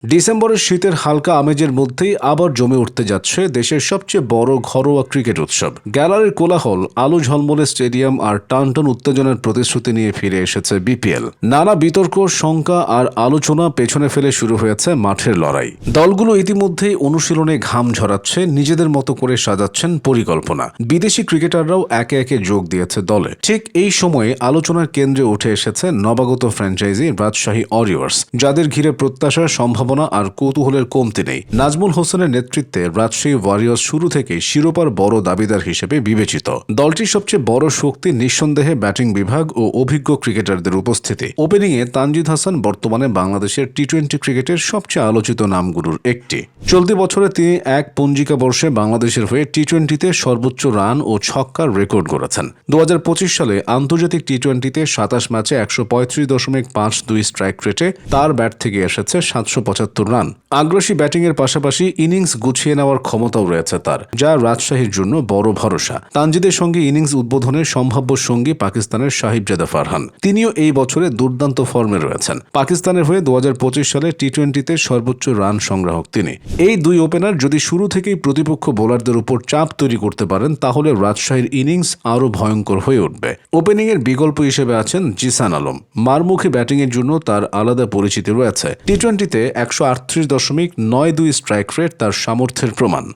ডিসেম্বরের শীতের হালকা আমেজের মধ্যেই আবার জমে উঠতে যাচ্ছে দেশের সবচেয়ে বড় ঘরোয়া ক্রিকেট উৎসব। গ্যালারির কোলাহল, আলো ঝলমলে স্টেডিয়াম আর টানটান উত্তেজনার প্রতিশ্রুতি নিয়ে ফিরে এসেছে বিপিএল। নানা বিতর্ক, শঙ্কা আর আলোচনা পেছনে ফেলে শুরু হয়েছে মাঠের লড়াই। দলগুলো ইতিমধ্যেই অনুশীলনে ঘাম ঝরাচ্ছে, নিজেদের মতো করে সাজাচ্ছেন পরিকল্পনা। বিদেশি ক্রিকেটাররাও একে একে যোগ দিয়েছে দলে। ঠিক এই সময়ে আলোচনার কেন্দ্রে উঠে এসেছে নবাগত ফ্র্যাঞ্চাইজি রাজশাহী ওয়ারিয়র্স, যাদের ঘিরে প্রত্যাশা, সম্ভাবনা আর কৌতূহলের কমতি নেই। নাজমুল হোসেনের নেতৃত্বে রাজশাহী ওয়ারিয়র্স শুরু থেকে শিরোপার বড় দাবিদার হিসেবে বিবেচিত। দলটির সবচেয়ে বড় শক্তি নিঃসন্দেহে ব্যাটিং বিভাগ ও অভিজ্ঞ ক্রিকেটারদের উপস্থিতি। ওপেনিংয়ে তানজিদ হাসান বর্তমানে বাংলাদেশের টি-20 ক্রিকেটের সবচেয়ে আলোচিত নামগুলোর একটি। চলতি বছরে তিনি এক পঞ্জিকা বর্ষে বাংলাদেশের হয়ে টি-20তে সর্বোচ্চ রান ও ছক্কার রেকর্ড গড়েছেন। 2025 সালে আন্তর্জাতিক টি-20তে 27 ম্যাচে 135.52 স্ট্রাইক রেটে তার ব্যাট থেকে এসেছে 775 রান। আগ্রাসী ব্যাটিংয়ের পাশাপাশি ইনিংস গুছিয়ে নেওয়ার ক্ষমতাও রয়েছে তার, যা রাজশাহীর জন্য বড় ভরসা। তানজিদের সঙ্গে ইনিংস উদ্বোধনের সম্ভাব্য সঙ্গী পাকিস্তানের সাহিবজাদা ফারহান। তিনিও এই বছরে দুর্দান্ত ফর্মে রয়েছেন। পাকিস্তানের হয়ে 2025 সালে টি-20তে সর্বোচ্চ রান সংগ্রাহক তিনি। এই দুই ওপেনার যদি শুরু থেকেই প্রতিপক্ষ বোলারদের উপর চাপ তৈরি করতে পারেন, তাহলে রাজশাহীর ইনিংস আরও ভয়ঙ্কর হয়ে উঠবে। ওপেনিংয়ের বিকল্প হিসেবে আছেন জিসান আলম। মারমুখী ব্যাটিংয়ের জন্য তার আলাদা পরিচিতি রয়েছে। টি-20তে 138.92 স্ট্রাইক রেট তার সামর্থ্যের প্রমাণ।